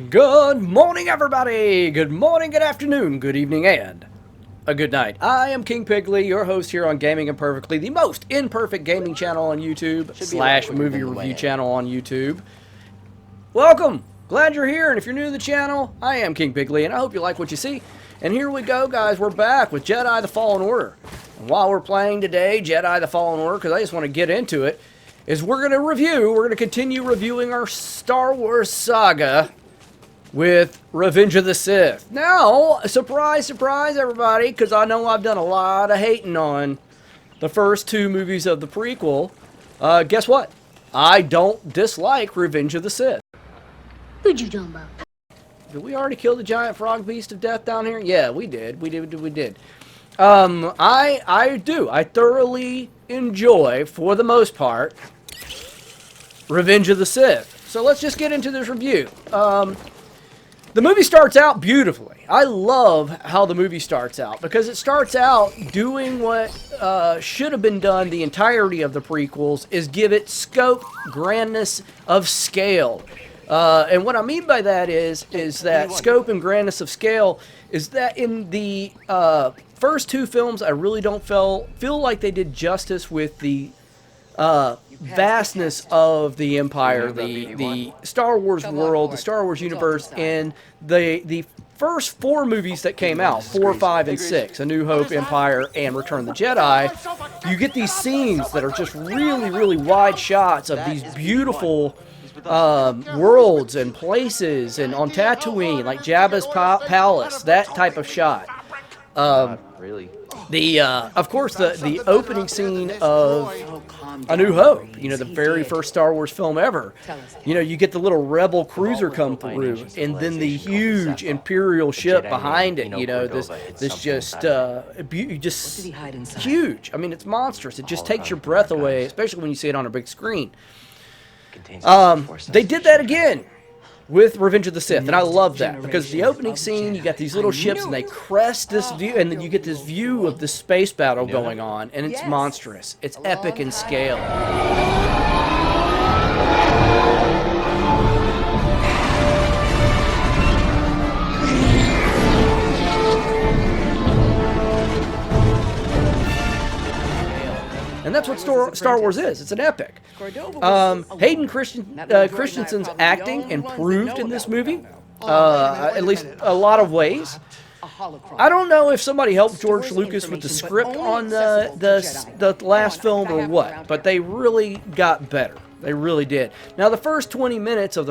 Good morning, everybody! Good morning, good afternoon, good evening, and a good night. I am King Pigley, your host here on Gaming Imperfectly, the most imperfect gaming channel on YouTube, slash movie review channel on YouTube. Welcome! Glad you're here, and if you're new to the channel, I am King Pigley, and I hope you like what you see. And here we go, guys, we're back with Jedi: The Fallen Order. And while we're playing today, Jedi: The Fallen Order, because I just want to get into it, is we're going to continue reviewing our Star Wars saga with Revenge of the Sith. Now, surprise, surprise, everybody, because I know I've done a lot of hating on the first two movies of the prequel. Guess what? I don't dislike Revenge of the Sith. Who'd you talking about? Did we already kill the giant frog beast of death down here? Yeah, we did. We did. I do. I thoroughly enjoy, for the most part, Revenge of the Sith. So let's just get into this review. The movie starts out beautifully. I love how the movie starts out because it starts out doing what should have been done the entirety of the prequels, is give it scope, grandness of scale. And what I mean by that is that scope and grandness of scale is that in the first two films, I really don't feel like they did justice with the vastness of the Empire, the Star Wars world, the Star Wars universe, and the first four movies that came out, 4, 5, and 6, A New Hope, Empire, and Return of the Jedi, you get these scenes that are just really, really wide shots of these beautiful worlds and places, and on Tatooine, like Jabba's palace, that type of shot. Of course, the opening scene of A New Hope, you know, the very first Star Wars film ever. You know, you get the little rebel cruiser come through, and then the huge Imperial ship behind it. You know, this just huge. I mean, it's monstrous. It just takes your breath away, especially when you see it on a big screen. They did that again with Revenge of the Sith, and I love that, because the opening scene, you got these little ships, and they crest this view, and then you get this view of this space battle going on, and it's monstrous. It's epic in scale. And that's what Star Wars is. It's an epic. Hayden Christensen's acting improved in this movie, at least a lot of ways. I don't know if somebody helped George Lucas with the script on the last film or what, but they really got better. They really did. Now, the first 20 minutes of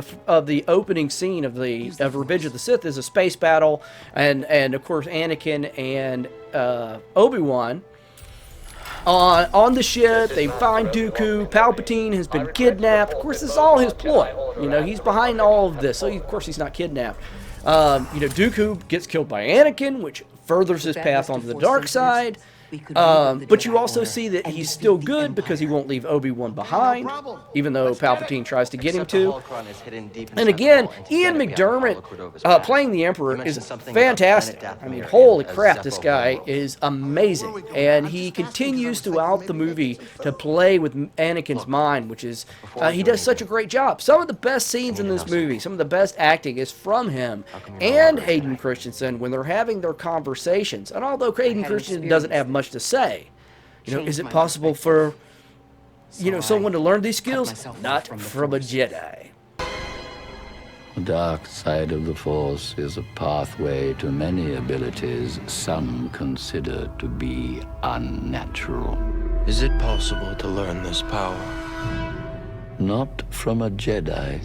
the opening scene of Revenge of the Sith is a space battle, and of course Anakin and Obi-Wan. On the ship, they find Dooku. Palpatine has been kidnapped. Of course, this is all his ploy. You know, he's behind all of this, so of course he's not kidnapped. You know, Dooku gets killed by Anakin, which furthers his path onto the dark side. But you also see that he's still good because he won't leave Obi-Wan behind, even though Palpatine tries to get him to. And again, Ian McDiarmid playing the Emperor is fantastic. I mean, holy crap, this guy is amazing. And he continues throughout the movie to play with Anakin's mind, which is, he does such a great job. Some of the best scenes in this movie, some of the best acting is from him and Hayden Christensen when they're having their conversations. And although Hayden Christensen doesn't have much to say, you know, is it possible for, you know, someone to learn these skills? Not from a Jedi. The dark side of the Force is a pathway to many abilities some consider to be unnatural. Is it possible to learn this power? Not from a Jedi.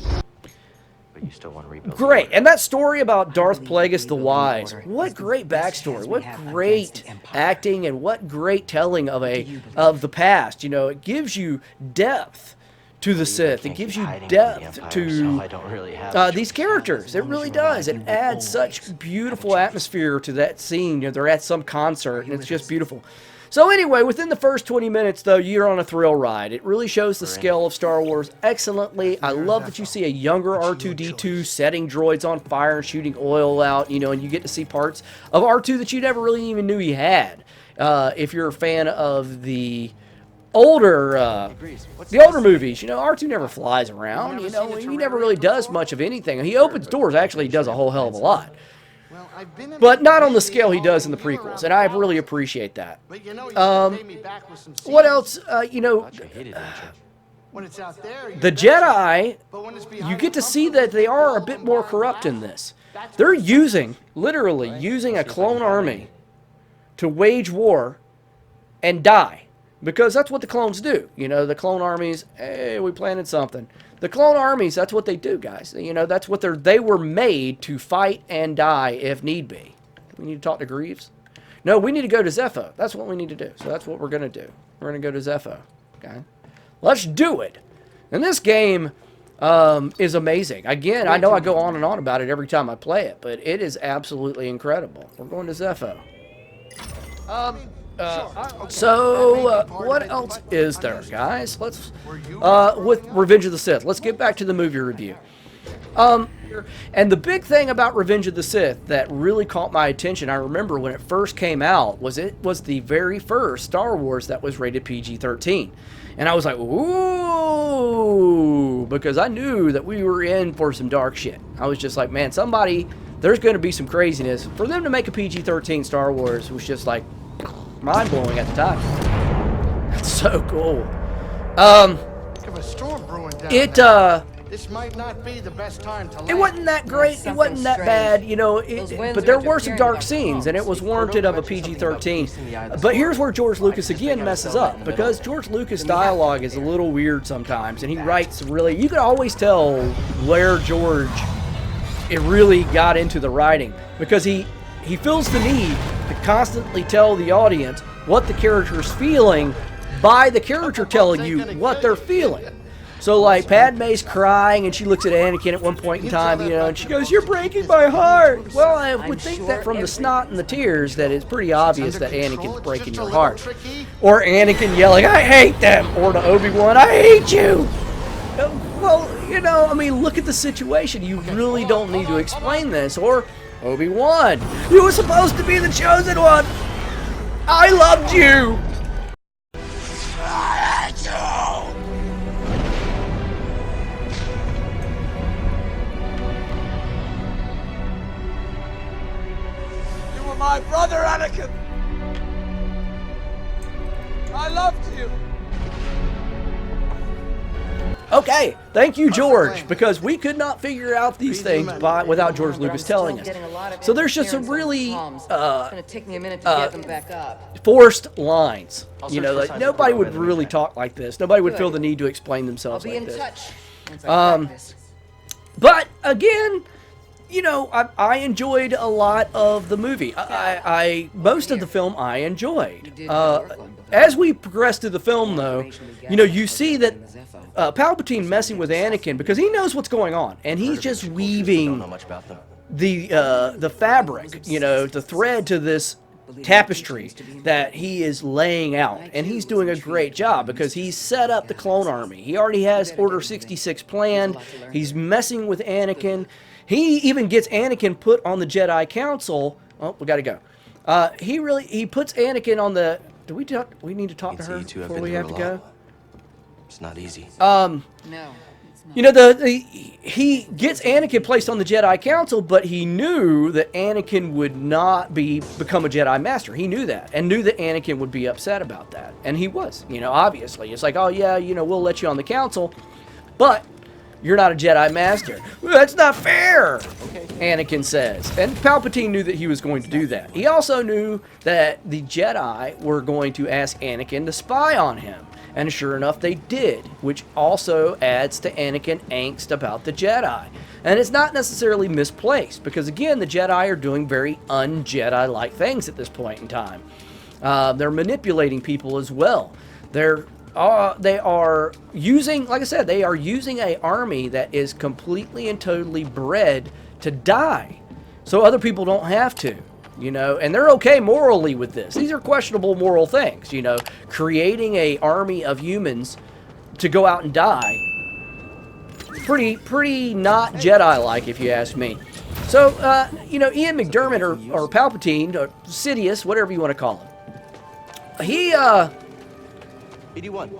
You still want to rebuild. Great, and that story about Darth Plagueis the Wise, what great backstory, what great acting, and what great telling of the past. You know, it gives you depth to the Sith. It gives you depth to these characters. It really does. It adds such beautiful atmosphere to that scene. You know, they're at some concert, and it's just beautiful. So anyway, within the first 20 minutes, though, you're on a thrill ride. It really shows the scale of Star Wars excellently. I love that you see a younger R2-D2 setting droids on fire and shooting oil out, you know, and you get to see parts of R2 that you never really even knew he had. If you're a fan of the the older movies, you know, R2 never flies around, you know, he never really does much of anything. He opens doors, actually, he does a whole hell of a lot. But not on the scale he does in the prequels, and I really appreciate that. What else? You know, the Jedi, you get to see that they are a bit more corrupt in this. They're literally using a clone army to wage war and die. Because that's what the clones do. You know, the clone armies, hey, we planted something. The clone armies, that's what they do, guys. You know, that's what they were made to fight and die if need be. We need to talk to Greaves. No, we need to go to Zepho. That's what we need to do. So that's what we're going to do. We're going to go to Zepho. Okay? Let's do it. And this game is amazing. Again, I know I go on and on about it every time I play it, but it is absolutely incredible. We're going to Zepho. What else is there, guys? Let's, with Revenge of the Sith, let's get back to the movie review. And the big thing about Revenge of the Sith that really caught my attention, I remember when it first came out, was it was the very first Star Wars that was rated PG-13. And I was like, ooh, because I knew that we were in for some dark shit. I was just like, man, there's going to be some craziness. For them to make a PG-13 Star Wars was just like, mind-blowing at the time. That's so cool. This might not be the best time to it wasn't that great, it wasn't that bad, you know, but there were some dark scenes, and it was warranted of a PG-13. But here's where George Lucas again messes up, because George Lucas' dialogue is a little weird sometimes, and he writes really, you can always tell where George, it really got into the writing, because he feels the need to constantly tell the audience what the character's feeling by the character telling you what they're feeling. So, like, Padme's crying, and she looks at Anakin at one point in time, you know, and she goes, "You're breaking my heart." Well, I would think that from the snot and the tears that it's pretty obvious that Anakin's breaking your heart. Or Anakin yelling, "I hate them!" Or to Obi-Wan, "I hate you!" Well, you know, I mean, look at the situation. You really don't need to explain this. Or Obi-Wan, "You were supposed to be the chosen one. I loved you." My brother Anakin, I loved you. Okay, thank you, George, because we could not figure out these things without George Lucas telling us. So there's just some really forced lines. You know, like nobody would really talk like this. Nobody would feel the need to explain themselves like this. But again, you know, I enjoyed a lot of the movie. Most of the film I enjoyed. As we progress through the film, though, you know, you see that Palpatine messing with Anakin because he knows what's going on, and he's just weaving the fabric, you know, the thread to this tapestry that he is laying out, and he's doing a great job because he's set up the clone army. He already has Order 66 planned. He's messing with Anakin. He even gets Anakin put on the Jedi Council. Oh, we gotta go. He puts Anakin on the. Do we talk? We need to talk to her before we have to go. It's not easy. No. You know, he gets Anakin placed on the Jedi Council, but he knew that Anakin would not become a Jedi Master. He knew that, and knew that Anakin would be upset about that, and he was. You know, obviously, it's like, oh yeah, you know, we'll let you on the Council, but you're not a Jedi Master. Well, that's not fair, Anakin says. And Palpatine knew that he was going to do that. He also knew that the Jedi were going to ask Anakin to spy on him. And sure enough, they did, which also adds to Anakin angst about the Jedi. And it's not necessarily misplaced, because again, the Jedi are doing very un-Jedi-like things at this point in time. They're manipulating people as well. They are using, like I said, they are using an army that is completely and totally bred to die, so other people don't have to, you know, and they're okay morally with this. These are questionable moral things, you know, creating an army of humans to go out and die. Pretty not Jedi-like, if you ask me. So, you know, Ian McDiarmid or Palpatine, or Sidious, whatever you want to call him, 81.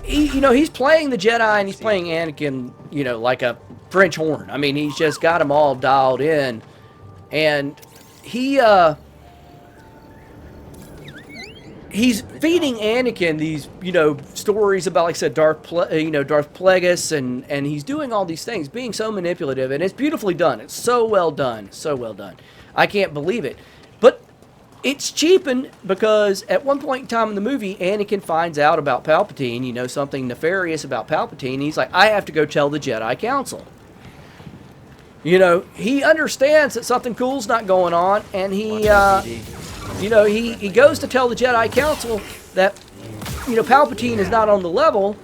He's playing the Jedi and he's playing Anakin, like a French horn. I mean, he's just got them all dialed in, and he's feeding Anakin these, stories about, like I said, Darth Plagueis, and he's doing all these things, being so manipulative, and it's beautifully done. It's so well done, so well done. I can't believe it. But it's cheapened because at one point in time in the movie, Anakin finds out about Palpatine, something nefarious about Palpatine. He's like, I have to go tell the Jedi Council. He understands that something cool's not going on, and he goes to tell the Jedi Council that, Palpatine is not on the level.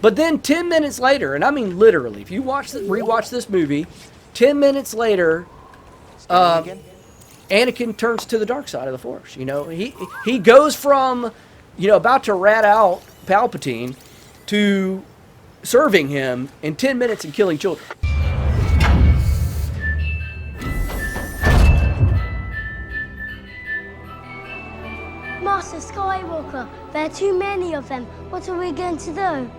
But then 10 minutes later, and I mean literally, if you rewatch this movie, 10 minutes later, Anakin turns to the dark side of the Force. He goes from, about to rat out Palpatine to serving him in 10 minutes and killing children. Master Skywalker, there are too many of them. What are we going to do?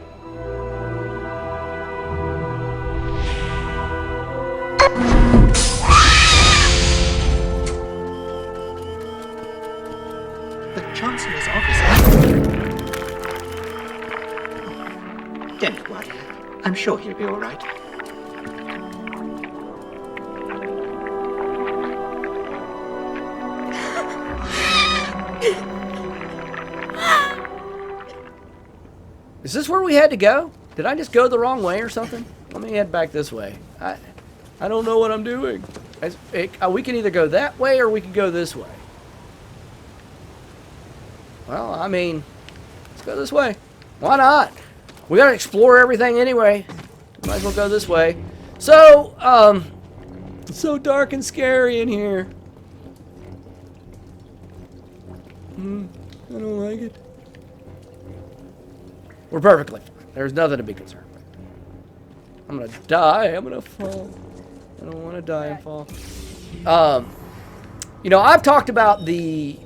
The Chancellor's office. Don't worry. I'm sure he'll be all right. Is this where we had to go? Did I just go the wrong way or something? Let me head back this way. I don't know what I'm doing. We can either go that way or we can go this way. Well, I mean, let's go this way. Why not? We gotta explore everything anyway. Might as well go this way. So, it's so dark and scary in here. I don't like it. We're perfectly fine. There's nothing to be concerned with. I'm gonna die. I'm gonna fall. I don't want to die and fall. I've talked about the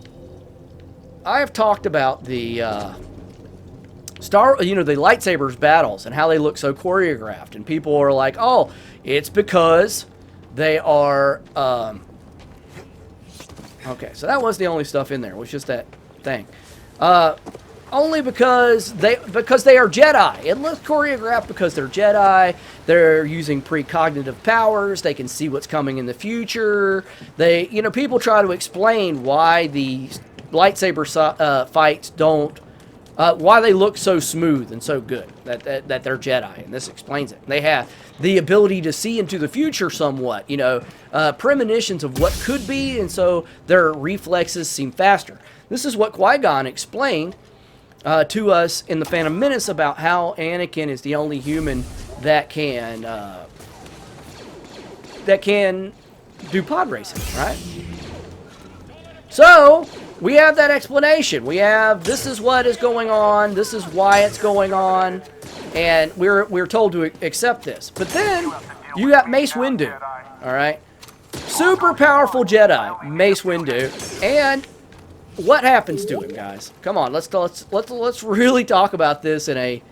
the lightsabers battles and how they look so choreographed, and people are like, oh, it's because they are okay, so that was the only stuff in there. It was just that thing. Only because they are Jedi. It looks choreographed because they're Jedi. They're using precognitive powers. They can see what's coming in the future. People try to explain why the lightsaber fights don't, why they look so smooth and so good. That they're Jedi, and this explains it. They have the ability to see into the future somewhat. Premonitions of what could be, and so their reflexes seem faster. This is what Qui-Gon explained to us in The Phantom Menace about how Anakin is the only human that can do pod racing, right? So we have that explanation. We have, this is what is going on, this is why it's going on, and we're told to accept this. But then you got Mace Windu, all right? Super powerful Jedi, Mace Windu, and what happens to him, guys? Come on, let's really talk about this in a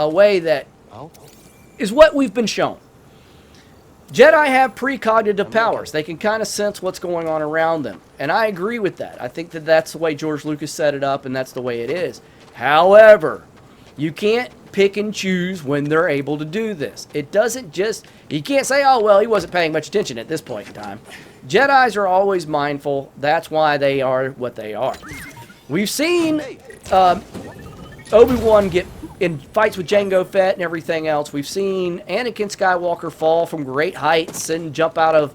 way that is what we've been shown. Jedi have precognitive powers. They can kind of sense what's going on around them, and I agree with that. I think that that's the way George Lucas set it up, and that's the way it is. However, you can't pick and choose when they're able to do this. It doesn't just, you can't say, oh, well, he wasn't paying much attention at this point in time. Jedis are always mindful. That's why they are what they are. We've seen Obi-Wan get in fights with Jango Fett and everything else. We've seen Anakin Skywalker fall from great heights and jump out of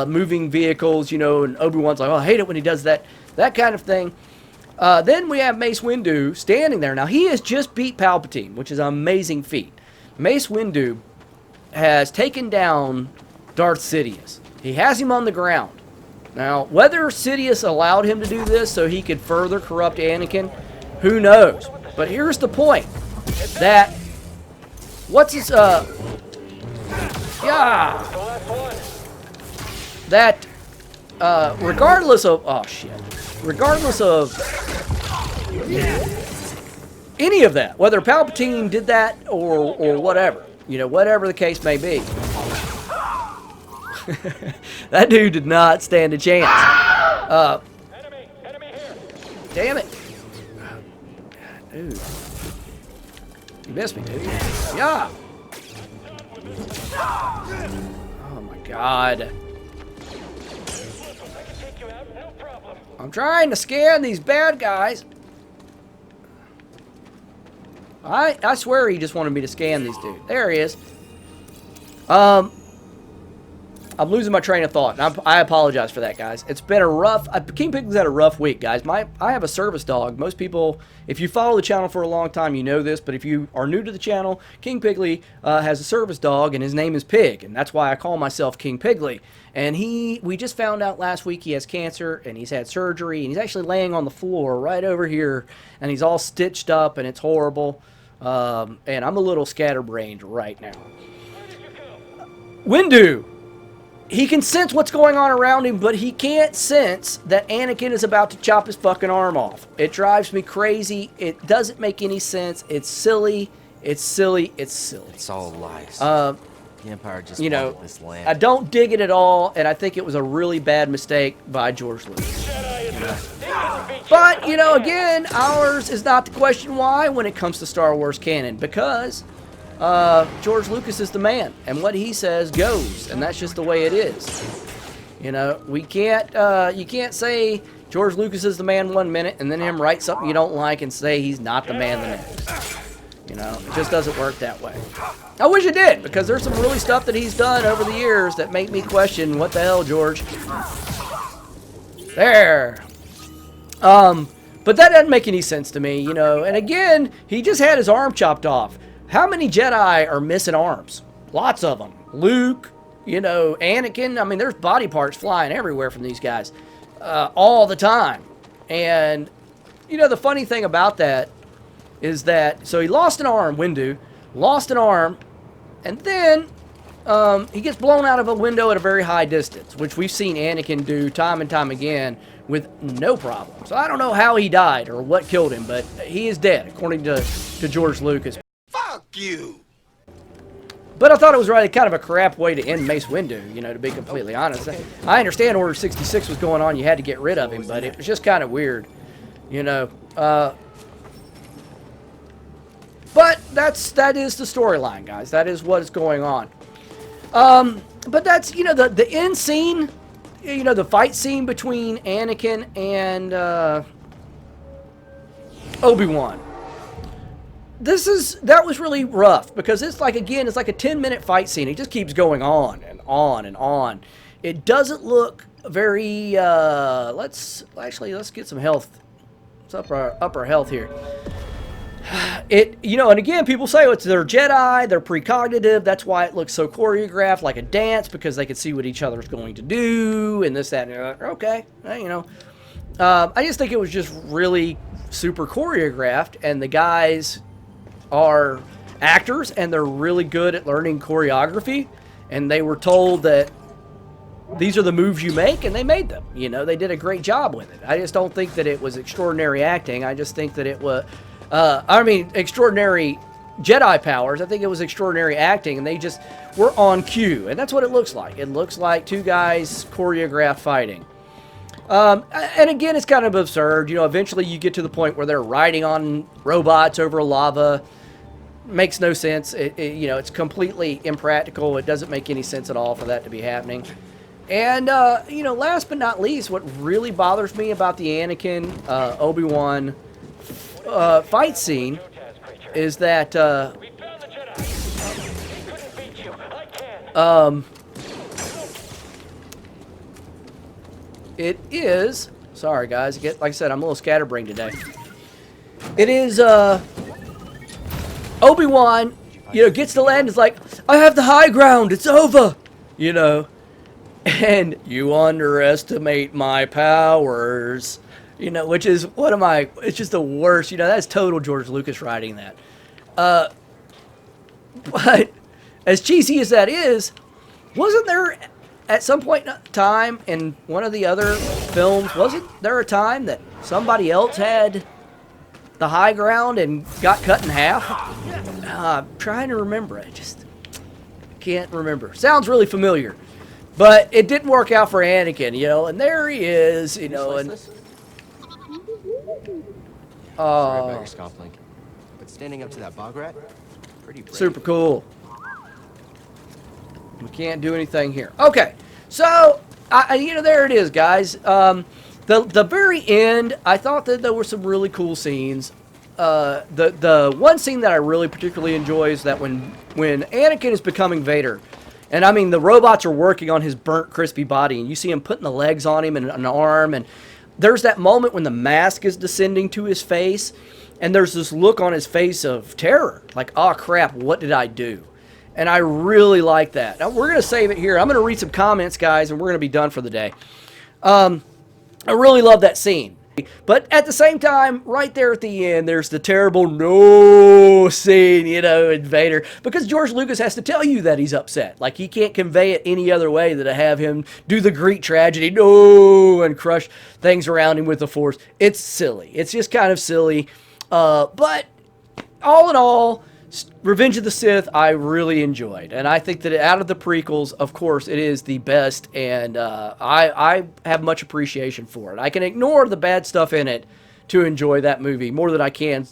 moving vehicles, and Obi-Wan's like, oh, I hate it when he does that kind of thing. Then we have Mace Windu standing there. Now, he has just beat Palpatine, which is an amazing feat. Mace Windu has taken down Darth Sidious. He has him on the ground. Now, whether Sidious allowed him to do this so he could further corrupt Anakin, who knows? But here's the point. That, what's his, regardless of, oh shit, regardless of any of that, whether Palpatine did that or whatever, you know, whatever the case may be. That dude did not stand a chance. Damn it. Dude. You missed me, dude. Yeah. Oh my God. I'm trying to scan these bad guys. I swear he just wanted me to scan these dudes. There he is. I'm losing my train of thought. I apologize for that, guys. It's been a rough... King Piglet's had a rough week, guys. I have a service dog. Most people, if you follow the channel for a long time, you know this. But if you are new to the channel, King Piglet has a service dog, and his name is Pig. And that's why I call myself King Piglet. And we just found out last week he has cancer, and he's had surgery. And he's actually laying on the floor right over here. And he's all stitched up, and it's horrible. And I'm a little scatterbrained right now. Windu. He can sense what's going on around him, but he can't sense that Anakin is about to chop his fucking arm off. It drives me crazy. It doesn't make any sense. It's silly. It's silly. It's silly. It's all lies. The Empire just wanted this land. I don't dig it at all, and I think it was a really bad mistake by George Lucas. But, you know, again, ours is not to question why when it comes to Star Wars canon, because... George Lucas is the man, and what he says goes, and that's just the way it is. You know, we can't, you can't say George Lucas is the man one minute, and then him write something you don't like and say he's not the man the next. You know, it just doesn't work that way. I wish it did, because there's some really stuff that he's done over the years that make me question, what the hell, George? There. But that doesn't make any sense to me, you know, and again, he just had his arm chopped off. How many Jedi are missing arms? Lots of them. Luke, you know, Anakin. I mean, there's body parts flying everywhere from these guys all the time. And, you know, the funny thing about that is that, so he lost an arm, Windu, lost an arm, and then he gets blown out of a window at a very high distance, which we've seen Anakin do time and time again with no problem. So I don't know how he died or what killed him, but he is dead, according to George Lucas. You. But I thought it was really kind of a crap way to end Mace Windu, you know, to be completely honest. I understand Order 66 was going on, you had to get rid of him, but it was just kind of weird, you know. But that is the storyline, guys. That is what is going on. But that's, you know, the end scene, you know, the fight scene between Anakin and Obi-Wan. That was really rough, because it's like, again, it's like a 10-minute fight scene. It just keeps going on and on and on. It doesn't look very, let's get some health. Let's up our health here. You know, and again, people say they're Jedi, they're precognitive, that's why it looks so choreographed, like a dance, because they can see what each other's going to do, and this, that, and the other. Okay, you know. I just think it was just really super choreographed, and the guys are actors, and they're really good at learning choreography, and they were told that these are the moves you make, and they made them. You know, they did a great job with it. I just don't think that it was extraordinary acting. I just think that it was, extraordinary Jedi powers. I think it was extraordinary acting, and they just were on cue, and that's what it looks like. It looks like two guys choreographed fighting. And again, it's kind of absurd. You know, eventually you get to the point where they're riding on robots over lava. Makes no sense. You know, it's completely impractical. It doesn't make any sense at all for that to be happening. And, you know, last but not least, what really bothers me about the Anakin, Obi-Wan fight scene is that, it is, sorry guys, like I said, I'm a little scatterbrained today. It is, Obi-Wan, you know, gets to land, is like, I have the high ground, it's over, you know, and you underestimate my powers, you know, which is it's just the worst, you know, that's total George Lucas writing that. But as cheesy as that is, wasn't there at some point in time in one of the other films, wasn't there a time that somebody else had the high ground and got cut in half? I'm trying to remember. I just can't remember. Sounds really familiar. But it didn't work out for Anakin, you know, and there he is, you know, and... Sorry about your scomp link. But standing up to that bog rat, pretty brave. Super cool. We can't do anything here. Okay, so, you know, there it is, guys. The very end, I thought that there were some really cool scenes. The one scene that I really particularly enjoy is that when Anakin is becoming Vader, and I mean the robots are working on his burnt, crispy body, and you see him putting the legs on him and an arm, and there's that moment when the mask is descending to his face, and there's this look on his face of terror, like, oh crap, what did I do? And I really like that. Now, we're going to save it here. I'm going to read some comments, guys, and we're going to be done for the day. I really love that scene. But at the same time, right there at the end, there's the terrible no scene, you know, in Vader. Because George Lucas has to tell you that he's upset. Like, he can't convey it any other way than to have him do the Greek tragedy, no, and crush things around him with the Force. It's silly. It's just kind of silly. But all in all, Revenge of the Sith, I really enjoyed. And I think that out of the prequels, of course, it is the best. And I have much appreciation for it. I can ignore the bad stuff in it to enjoy that movie more than I can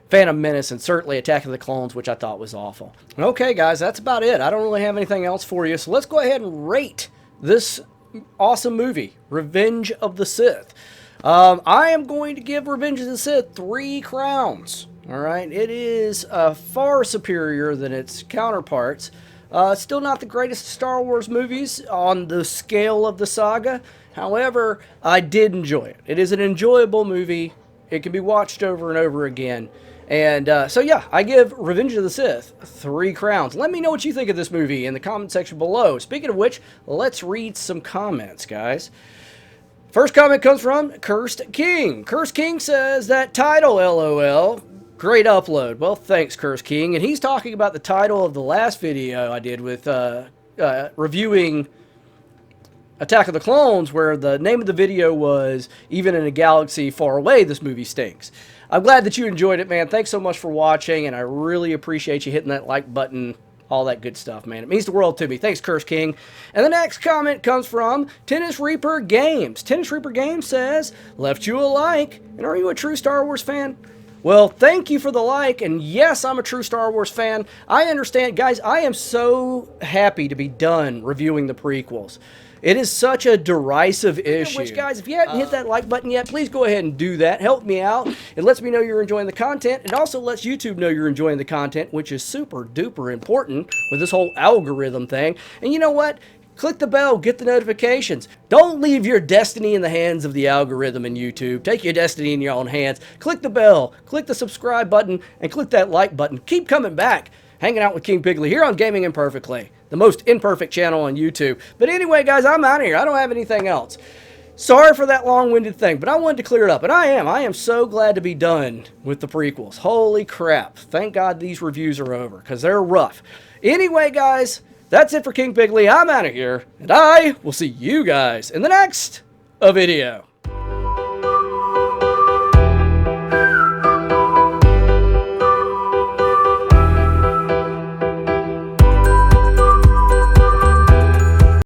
Phantom Menace and certainly Attack of the Clones, which I thought was awful. Okay, guys, that's about it. I don't really have anything else for you. So let's go ahead and rate this awesome movie, Revenge of the Sith. I am going to give Revenge of the Sith 3 crowns. All right, it is far superior than its counterparts. Still not the greatest Star Wars movies on the scale of the saga. However, I did enjoy it. It is an enjoyable movie. It can be watched over and over again. And so yeah, I give Revenge of the Sith 3 crowns. Let me know what you think of this movie in the comment section below. Speaking of which, let's read some comments, guys. First comment comes from Cursed King. Cursed King says, that title, LOL. Great upload. Well, thanks, Cursed King. And he's talking about the title of the last video I did with reviewing Attack of the Clones, where the name of the video was Even in a Galaxy Far Away, This Movie Stinks. I'm glad that you enjoyed it, man. Thanks so much for watching, and I really appreciate you hitting that like button, all that good stuff, man. It means the world to me. Thanks, Cursed King. And the next comment comes from Tennis Reaper Games. Tennis Reaper Games says, left you a like. And are you a true Star Wars fan? Well, thank you for the like, and yes, I'm a true Star Wars fan. I understand, guys, I am so happy to be done reviewing the prequels. It is such a derisive issue. Which, guys, if you haven't hit that like button yet, please go ahead and do that. Help me out. It lets me know you're enjoying the content. It also lets YouTube know you're enjoying the content, which is super duper important with this whole algorithm thing. And you know what? Click the bell, get the notifications. Don't leave your destiny in the hands of the algorithm in YouTube. Take your destiny in your own hands. Click the bell, click the subscribe button, and click that like button. Keep coming back, hanging out with King Piggly here on Gaming Imperfectly, the most imperfect channel on YouTube. But anyway, guys, I'm out of here. I don't have anything else. Sorry for that long-winded thing, but I wanted to clear it up. And I am so glad to be done with the prequels. Holy crap. Thank God these reviews are over, because they're rough. Anyway, guys, that's it for King Piggly. I'm out of here, and I will see you guys in the next video.